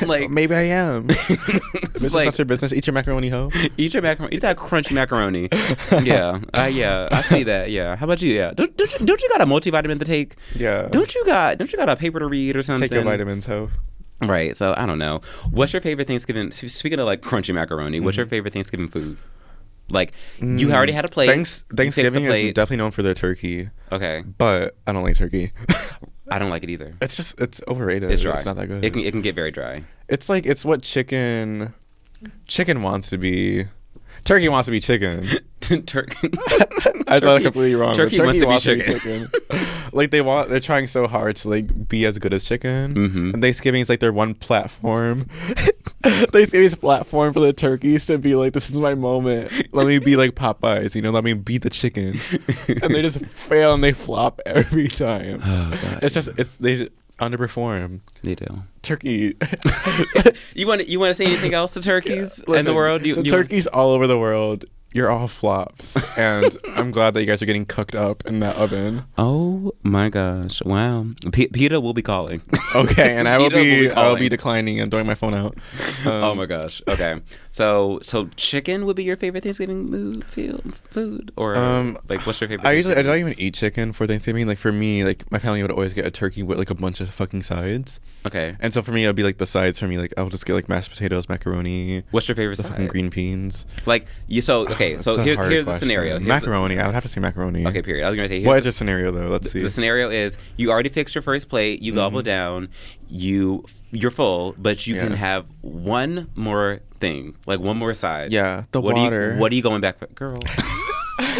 Like, maybe I am. It's like, not your business. Eat your macaroni, ho. Eat your macaroni. Eat that crunchy macaroni. Yeah, I see that. Yeah. How about you? Yeah. Don't you got a multivitamin to take? Yeah. Don't you got a paper to read or something? Take your vitamins, ho. Right. So I don't know. What's your favorite Thanksgiving? Speaking of like crunchy macaroni, what's your favorite Thanksgiving food? Like, you already had a plate. Thanksgiving is definitely known for their turkey. Okay. But I don't like turkey. I don't like it either. It's overrated. It's dry. It's not that good. It can get very dry. It's like, it's what chicken wants to be. Turkey wants to be chicken. Turkey. I said that completely wrong. Turkey wants to be chicken. Like, they're trying so hard to like be as good as chicken. And Thanksgiving is like their one platform. Thanksgiving's platform for the turkeys to be like, this is my moment. Let me be like Popeyes, you know, let me beat the chicken. And they just fail and they flop every time. Oh god. They underperform. They do. Turkey. You want to say anything else to turkeys in the world? Turkeys all over the world. You're all flops, and I'm glad that you guys are getting cooked up in that oven. Oh my gosh! Wow, PETA will be calling. Okay, and I will be declining and throwing my phone out. Oh my gosh! Okay, so chicken would be your favorite Thanksgiving food, or like what's your favorite? I don't even eat chicken for Thanksgiving. Like for me, like my family would always get a turkey with like a bunch of fucking sides. Okay, and so for me, it'd be like the sides for me. Like I'll just get like mashed potatoes, macaroni. What's your favorite? The fucking green beans. Like you. So okay. So here's the scenario. Macaroni. I would have to say macaroni. Okay, period. I was going to say... What is your scenario, though? Let's see. The scenario is you already fixed your first plate. You gobble down. You're full, but you can have one more thing. Like one more side. Yeah, water. What are you going back for? Girl.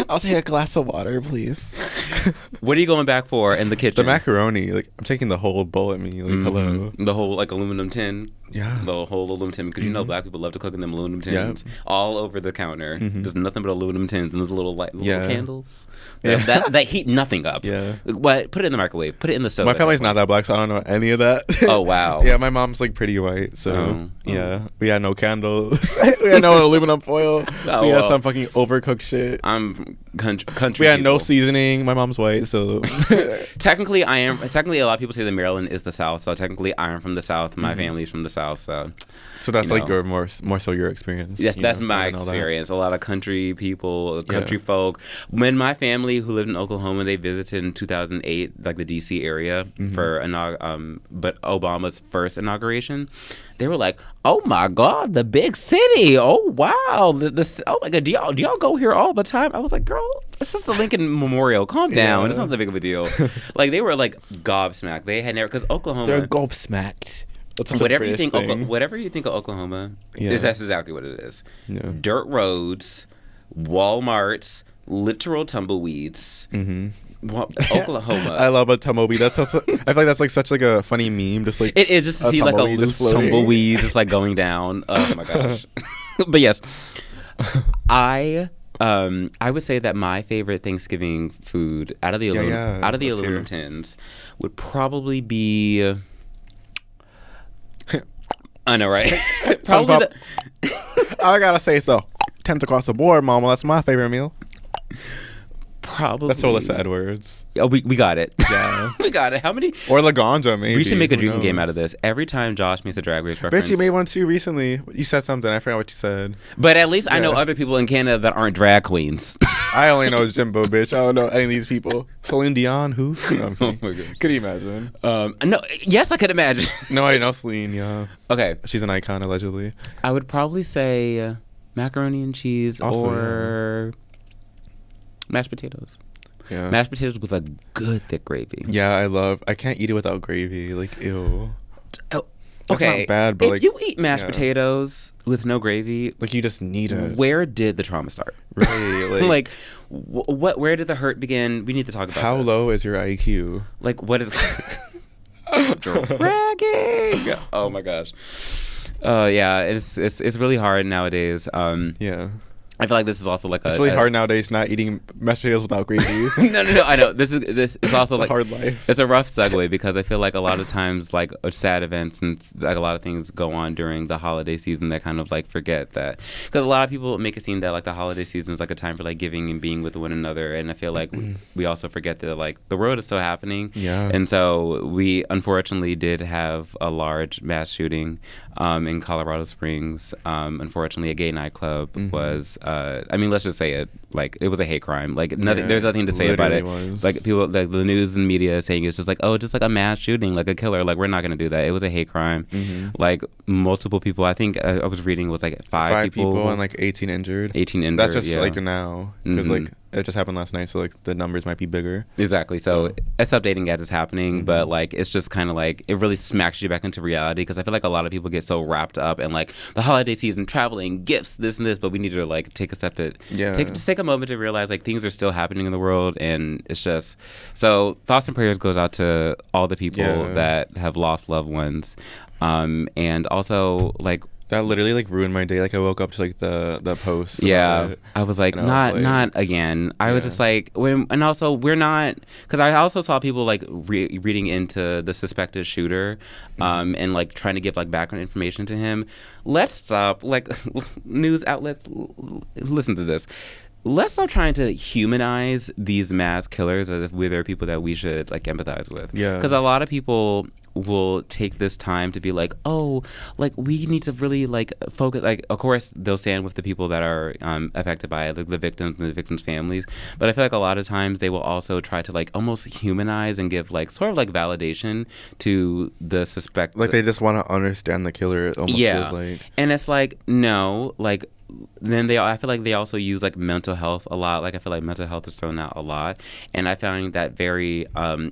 I'll take a glass of water, please. What are you going back for in the kitchen? The macaroni. Like, I'm taking the whole bowl at me. Like, hello. The whole, like, aluminum tin. Yeah. The whole aluminum tin. Because you know black people love to cook in them aluminum tins. All over the counter. There's nothing but aluminum tins and those little candles. That heat nothing up. Yeah. What? Put it in the microwave. Put it in the stove. My family's not that black, so I don't know any of that. Oh, wow. Yeah, my mom's, like, pretty white, so, yeah. We had no candles. We had no aluminum foil. We had some fucking overcooked shit. I'm country. We had no seasoning. My mom's white, so... Technically, a lot of people say that Maryland is the South, so technically I am from the South. My family's from the South, so... So that's like your more so your experience. Yes, that's my experience. A lot of country people, country folk. When my family who lived in Oklahoma, they visited in 2008, like the DC area for Obama's first inauguration. They were like, "Oh my God, the big city! Oh wow, oh my God, do y'all go here all the time?" I was like, "Girl, this is the Lincoln Memorial. Calm down. It's not that big of a deal." Like they were like gobsmacked. They had never because Oklahoma. They're gobsmacked. Whatever you think of Oklahoma, that's exactly what it is. Yeah. Dirt roads, Walmarts, literal tumbleweeds. Oklahoma. I love a tumbleweed. I feel like that's like such like a funny meme. Just like it is just to see like a loose tumbleweed just like going down. Oh my gosh. But yes, I would say that my favorite Thanksgiving food out of the aluminum tins would probably be. I know, right? Probably. I gotta say so. Tens across the board, mama. That's my favorite meal. Probably. That's Alyssa Edwards. Oh, we got it. Yeah. We got it. How many? Or Laganja, maybe. We should make a drinking game out of this. Every time Josh makes a Drag Race reference. Bitch, you made one too recently. You said something. I forgot what you said. But at least I know other people in Canada that aren't drag queens. I only know Jimbo, bitch. I don't know any of these people. Celine Dion, who? No, oh my gosh. Could you imagine? No. Yes, I could imagine. No, I know Celine, yeah. Okay. She's an icon, allegedly. I would probably say macaroni and cheese or mashed potatoes. Yeah. Mashed potatoes with a good thick gravy. Yeah, I can't eat it without gravy. Like, ew. Oh, That's not bad, but if you eat mashed potatoes with no gravy, like you just need it. Where did the trauma start? Right, like what? Where did the hurt begin? We need to talk about how this. low is your IQ? Like what is dragging? Oh my gosh. Yeah, it's really hard nowadays. Yeah. I feel like this is also like it's really hard nowadays not eating mashed potatoes without gravy. No, I know. This is also like a hard life. It's a rough segue because I feel like a lot of times like sad events and like a lot of things go on during the holiday season that kind of like forget that, because a lot of people make it seem that like the holiday season is like a time for like giving and being with one another, and I feel like we also forget that like the world is still happening. Yeah. And so we unfortunately did have a large mass shooting in Colorado Springs. Unfortunately, a gay nightclub was. I mean, let's just say it. Like, it was a hate crime. Like, nothing. There's nothing to say about it. Was. Like, people, like the news and media is saying it's just like, oh, just like a mass shooting, like a killer. Like, we're not gonna do that. It was a hate crime. Like, multiple people. I think I was reading it was like five people and like 18 injured. 18 injured. That's just like now, because like it just happened last night, so like the numbers might be bigger. Exactly. So it's updating as it's happening, but like it's just kind of like it really smacks you back into reality, because I feel like a lot of people get so wrapped up in like the holiday season, traveling, gifts, this and this, but we need to like take a step take a moment to realize like things are still happening in the world, and it's just so thoughts and prayers goes out to all the people that have lost loved ones, and also like. That literally like ruined my day. Like I woke up to like the post. Yeah, I was like, not again. I was just like, and also we're not, because I also saw people like reading into the suspected shooter, and like trying to give like background information to him. Let's stop, like news outlets. Listen to this. Let's stop trying to humanize these mass killers as if they're people that we should like empathize with. Yeah, because a lot of people will take this time to be like, oh, like we need to really like focus. Like, of course, they'll stand with the people that are affected by it, like the victims and the victims' families. But I feel like a lot of times they will also try to like almost humanize and give like sort of like validation to the suspect. Like they just want to understand the killer. It almost feels like. And it's like, no, like. Then I feel like they also use like mental health a lot. Like I feel like mental health is thrown out a lot, and I found that very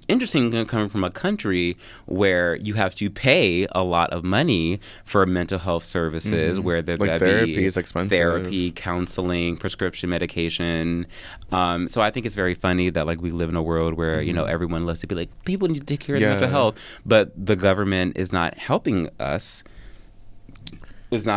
interesting coming from a country where you have to pay a lot of money for mental health services, where there like therapy is expensive. Therapy, counseling, prescription medication. So I think it's very funny that like we live in a world where you know everyone loves to be like people need to take care of their mental health, but the government is not helping us. It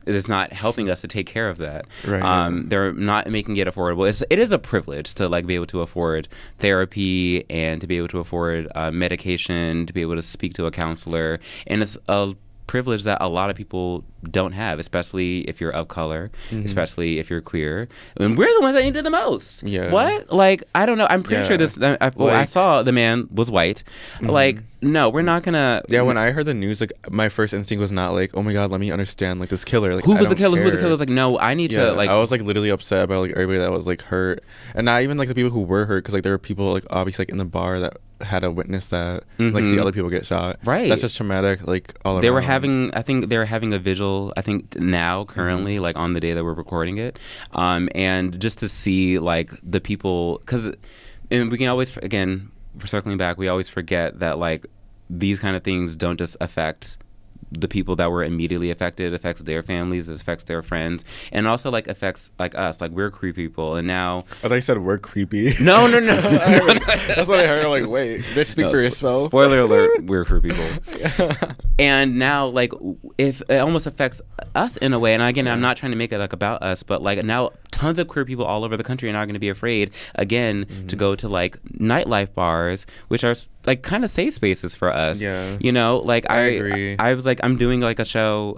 is not helping us to take care of that. Right. They're not making it affordable. It is a privilege to like be able to afford therapy and to be able to afford medication, to be able to speak to a counselor, and it's a privilege that a lot of people don't have, especially if you're of color, especially if you're queer. And we're the ones that need it the most. Yeah. What? Like, I don't know. I'm pretty sure this. I saw the man was white. Like, no, we're not gonna. Yeah, when I heard the news, like, my first instinct was not like, oh my God, let me understand like this killer. Like, who was the killer? Who was the killer? I was like, no, I need to like. I was like literally upset about like everybody that was like hurt, and not even like the people who were hurt, because like there were people like obviously like in the bar that had to witness that, like see other people get shot. Right. That's just traumatic. Like all around. I think they were having a vigil. I think now currently, like on the day that we're recording it, and just to see like the people, because we can always again. For circling back, we always forget that like these kind of things don't just affect the people that were immediately affected. It affects their families, it affects their friends, and also like affects like us. Like we're creepy people, and now I thought you said we're creepy. No. That's what I heard. I'm like, wait, bitch, speak for yourself. Spoiler alert: we're creepy people. And now, like, if it almost affects us in a way, and again, I'm not trying to make it like about us, but like now, tons of queer people all over the country are not going to be afraid again to go to like nightlife bars, which are like kind of safe spaces for us. Yeah. You know, like I agree. I was like, I'm doing like a show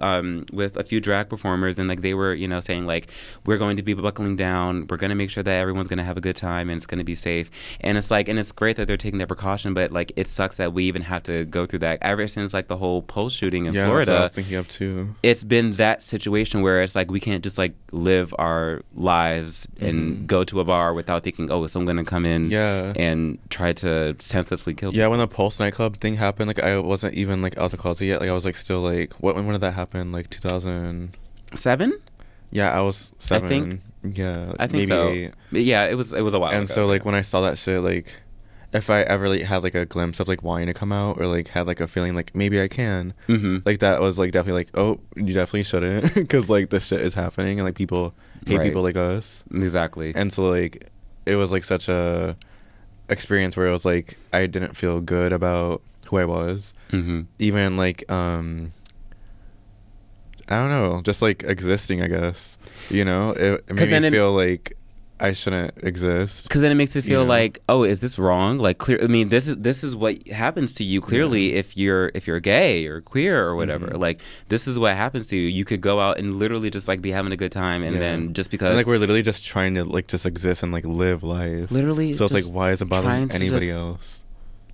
with a few drag performers, and like they were, you know, saying like we're going to be buckling down. We're going to make sure that everyone's going to have a good time and it's going to be safe. And it's like, and it's great that they're taking that precaution, but like it sucks that we even have to go through that. Ever since like the whole Pulse shooting in Florida, that's what I was thinking of too. It's been that situation where it's like we can't just like live our lives and go to a bar without thinking, oh, is someone going to come in and try to senselessly kill people. Yeah, when the Pulse nightclub thing happened, like I wasn't even like out of the closet yet. Like I was like still like, when did that happen? Like 2007? Yeah, I was 7. I think. Yeah, I think maybe so. 8. Yeah, it was a while and ago. So like when I saw that shit, like if I ever like had like a glimpse of like wanting to come out or like had like a feeling like maybe I can, like that was like definitely like, oh, you definitely shouldn't, because like this shit is happening and like people hate people like us. Exactly. And so like it was like such a experience where it was like I didn't feel good about who I was, even like I don't know, just like existing, I guess, you know, it made me feel like I shouldn't exist, because then it makes it feel like, oh, is this wrong? Like, clear. I mean, this is what happens to you clearly if you're gay or queer or whatever. Like, this is what happens to you. You could go out and literally just like be having a good time, and then just because, and, like, we're literally just trying to like just exist and like live life. Literally, so it's like, why is it bothering anybody else?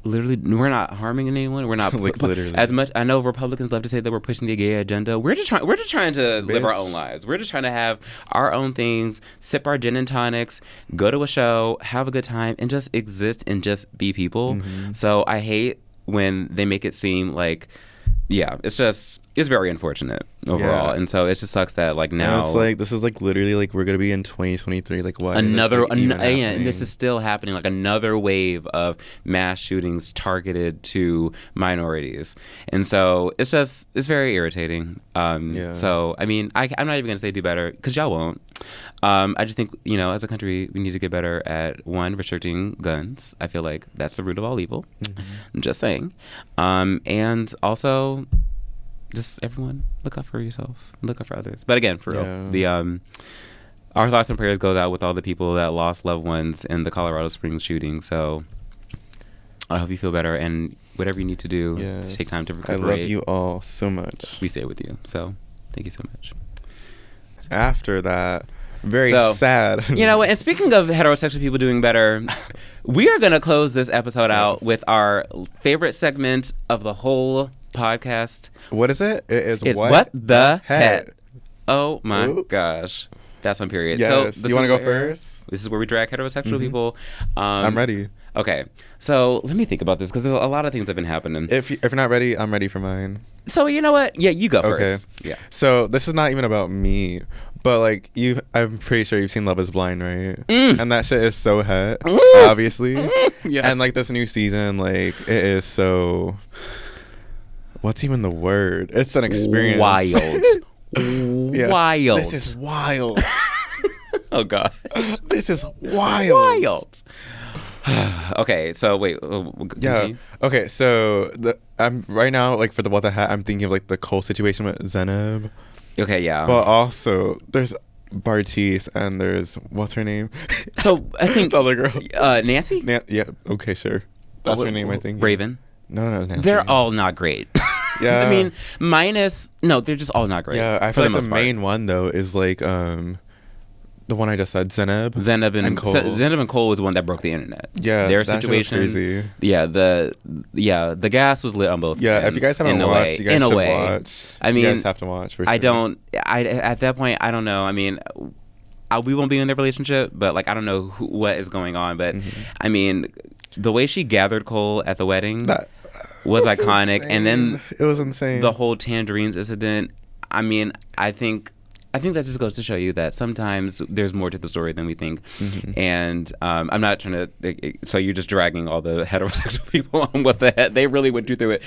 Literally, we're not harming anyone. We're not like literally. As much. I know Republicans love to say that we're pushing the gay agenda. We're just trying to live our own lives. We're just trying to have our own things, sip our gin and tonics, go to a show, have a good time, and just exist and just be people. So I hate when they make it seem like, it's very unfortunate overall, and so it just sucks that like now, and it's like this is like literally like we're gonna be in 2023. Like what? And this is still happening. Like another wave of mass shootings targeted to minorities, and so it's very irritating. So I mean, I'm not even gonna say do better, because y'all won't. I just think, you know, as a country, we need to get better at, one, restricting guns. I feel like that's the root of all evil. I'm just saying. And also, just everyone look out for yourself, look out for others. But again, for real, our thoughts and prayers goes out with all the people that lost loved ones in the Colorado Springs shooting. So I hope you feel better, and whatever you need to do, take time to recuperate. I love you all so much. We stay with you. So thank you so much. After that, very sad. You know, and speaking of heterosexual people doing better, we are going to close this episode out with our favorite segment of the whole podcast. What is it? It's what the heck? Oh my gosh. That's on period. Yes. So you want to go first? This is where we drag heterosexual people. I'm ready. Okay. So let me think about this, because there's a lot of things that have been happening. If you're not ready, I'm ready for mine. So you know what? Yeah, you go first. Yeah. So this is not even about me, but like I'm pretty sure you've seen Love Is Blind, right? And that shit is so hot, obviously. Yes. And like this new season, like it is so. What's even the word? It's an experience. Wild. Wild. This is wild. Oh God. This is wild. Okay, so wait. Continue. Okay, so I'm right now, like, for the What the Hat, I'm thinking of like the Cole situation with Zeneb. Okay, yeah. But also there's Bartice and there's what's her name? So I think the other girl. Nancy? Yeah. Okay, sure. That's her name, I think. Raven. No, Nancy. They're all not great. Yeah. I mean, they're just all not great. Yeah, I feel like the main one though is like the one I just said, Zeneb and Cole. Zeneb and Cole was the one that broke the internet. Yeah, their that situation was crazy. Yeah, the gas was lit on both. Yeah, if you guys haven't watched, you guys should watch. I mean, you guys have to watch. For sure. At that point, I don't know. I mean, we won't be in their relationship, but like I don't know what is going on. But I mean, the way she gathered Cole at the wedding was iconic, insane. And then it was insane. The whole tangerines incident. I mean, I think that just goes to show you that sometimes there's more to the story than we think. And I'm not trying to. So you're just dragging all the heterosexual people on what the heck. They really went you through it.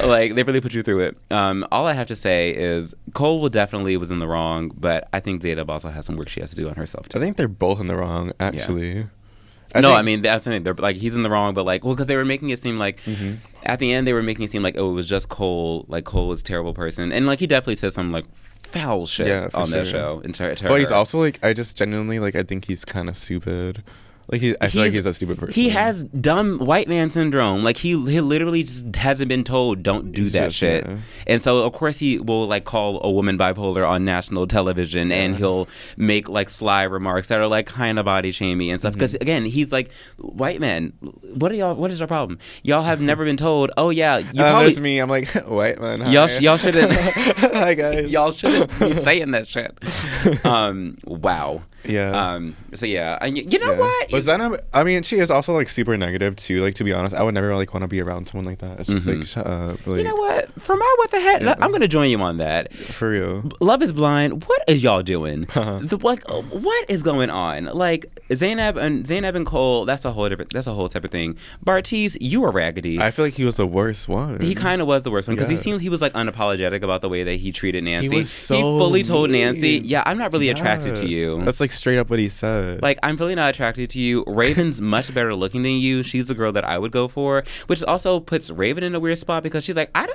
Like, they really put you through it. All I have to say is Cole definitely was in the wrong, but I think Zeneb also has some work she has to do on herself too. I think they're both in the wrong, actually. Yeah. I mean, that's something. They're like, he's in the wrong, but like, because they were making it seem like at the end they were making it seem like, oh, it was just Cole. Like, Cole was a terrible person, and like he definitely said some like foul shit on that show. But he's also like, I just genuinely like, I think he's kind of stupid. Like I feel like he's a stupid person. He has dumb white man syndrome. Like he literally just hasn't been told don't do that shit. Yeah. And so of course he will like call a woman bipolar on national television, and he'll make like sly remarks that are like kind of body shamey and stuff. Because again, he's like, white men, what is our problem? Y'all have never been told, oh yeah, you probably. There's me. I'm like, white man. Hi. Y'all shouldn't. Hi guys. Y'all shouldn't be saying that shit. Wow. Yeah. So yeah, and you know what? But Zena, I mean, she is also like super negative too. Like, to be honest, I would never like want to be around someone like that. It's just like, shut up. Like, you know what? For my what the heck, I'm gonna join you on that. For real. Love is Blind. What is y'all doing? What is going on? Like Zaynab and Cole. That's a whole type of thing. Bartiz, you are raggedy. I feel like he was the worst one. He kind of was the worst one because he was like unapologetic about the way that he treated Nancy. He fully told Nancy, "Yeah, I'm not really attracted to you." That's like straight up what he said. Like, I'm really not attracted to you. Raven's much better looking than you. She's the girl that I would go for, which also puts Raven in a weird spot because she's like, I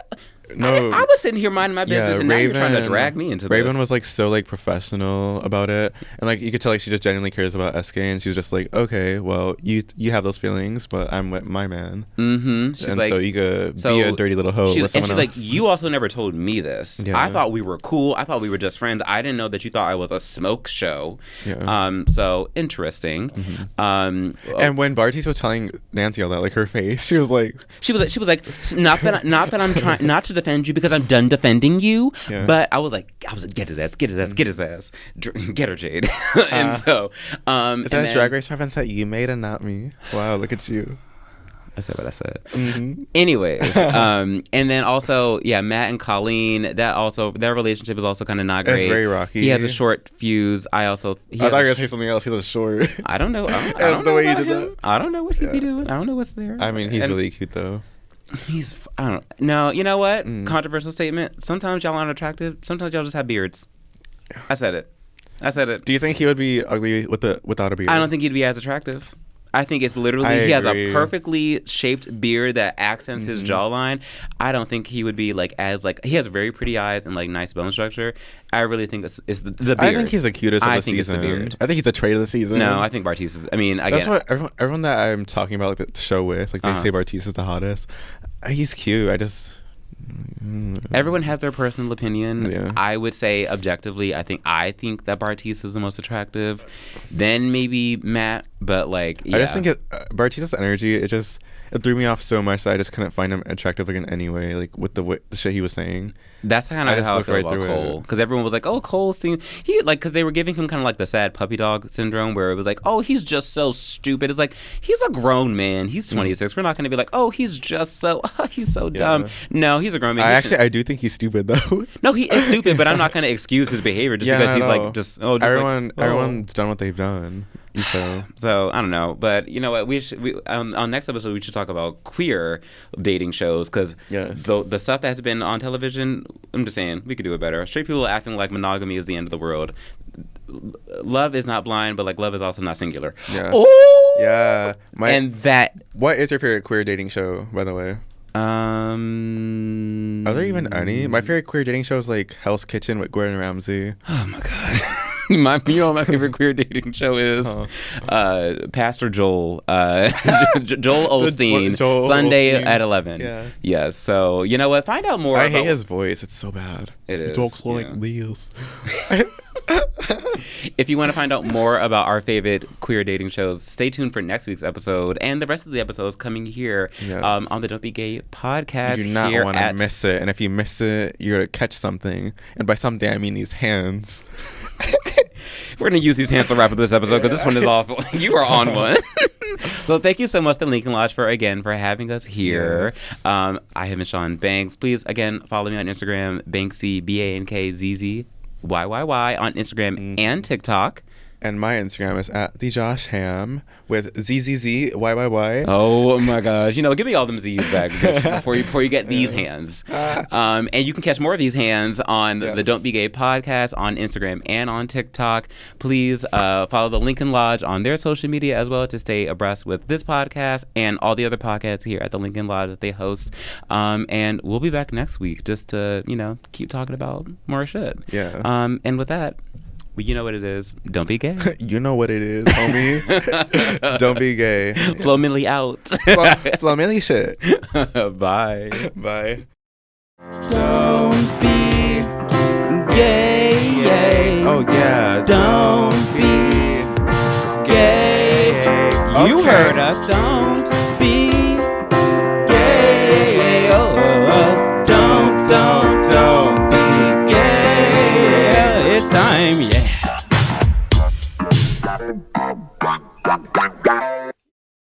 was sitting here minding my business, and Raven, now you're trying to drag me into this. Raven was like so like professional about it, and like you could tell like she just genuinely cares about SK, and she was just like, okay, well you have those feelings, but I'm with my man, she's and like, so you could be a dirty little hoe with someone else. Like, you also never told me this. Yeah. I thought we were cool. I thought we were just friends. I didn't know that you thought I was a smoke show. Yeah. So interesting. And when Bartiz was telling Nancy all that, like her face, she was like, not that I'm trying not to defend you because I'm done defending you, but I was like, get his ass, get her, Jade. And so, is that a Drag Race reference that you made and not me? Wow, look at you. I said what I said. Anyways, and then also, Matt and Colleen. Their relationship is also kind of not great. It's very rocky. He has a short fuse. I thought you were gonna say something else. He was short. I don't know. I don't know what he'd be doing. I don't know what's there. I mean, he's really cute though. I don't know. You know what? Controversial statement. Sometimes y'all aren't attractive. Sometimes y'all just have beards. I said it. Do you think he would be ugly without a beard? I don't think he'd be as attractive. I think it's literally he has a perfectly shaped beard that accents his jawline. I don't think he would be like as like he has very pretty eyes and like nice bone structure. I really think it's the beard. I think he's the cutest of the season. It's the beard. I think he's the trait of the season. No, I think Bartiz is. I mean, that's what everyone that I'm talking about like the show with, like they say Bartiz is the hottest. He's cute. Everyone has their personal opinion. Yeah. I would say objectively, I think that Bartiz is the most attractive. Then maybe Matt, but like, yeah. I just think Bartiz's energy, it threw me off so much that I just couldn't find him attractive like in any way, like with the shit he was saying. That's kind of how I feel about Cole, because everyone was like, "Oh, Cole seems because they were giving him kind of like the sad puppy dog syndrome, where it was like, oh, he's just so stupid." It's like he's a grown man. He's 26. We're not going to be like, oh, he's just so he's so dumb. No, he's a grown man. I do think he's stupid though. No, he is stupid, but I'm not going to excuse his behavior just because he's like just everyone's done what they've done. So I don't know, but you know what? On next episode we should talk about queer dating shows, because the stuff that's been on television, I'm just saying we could do it better. Straight people acting like monogamy is the end of the world. Love is not blind, but like love is also not singular. Yeah. Oh yeah. What is your favorite queer dating show, by the way? Are there even any? My favorite queer dating show is like Hell's Kitchen with Gordon Ramsay. Oh my god. You know what my favorite queer dating show is? Pastor Joel. Joel Osteen. Sunday at 11. Yeah. Yes. So, you know what? Find out more. I hate his voice. It's so bad. It is. Talks like Leos. If you want to find out more about our favorite queer dating shows, stay tuned for next week's episode and the rest of the episodes coming here on the Don't Be Gay podcast. You do not want to miss it. And if you miss it, you're going to catch something. And by something, I mean these hands. We're going to use these hands to wrap up this episode because this one is awful. You are on one. So thank you so much to Lincoln Lodge for having us here. Yes. I have been Shawn Banks. Please, again, follow me on Instagram, Banksy, BANKZZ. YYY on Instagram and TikTok. And my Instagram is at @TheJoshHam with ZZZYYY. Oh my gosh! Give me all them Z's back before you get these hands. And you can catch more of these hands on the Don't Be Gay podcast on Instagram and on TikTok. Please follow the Lincoln Lodge on their social media as well to stay abreast with this podcast and all the other podcasts here at the Lincoln Lodge that they host. And we'll be back next week just to keep talking about more shit. Yeah. And with that. You know what it is. Don't be gay. You know what it is, homie. Don't be gay. Flo Milli out. Flo Milli shit. Bye. Bye. Don't be gay. Oh, yeah. Don't be gay. You heard us. Don't be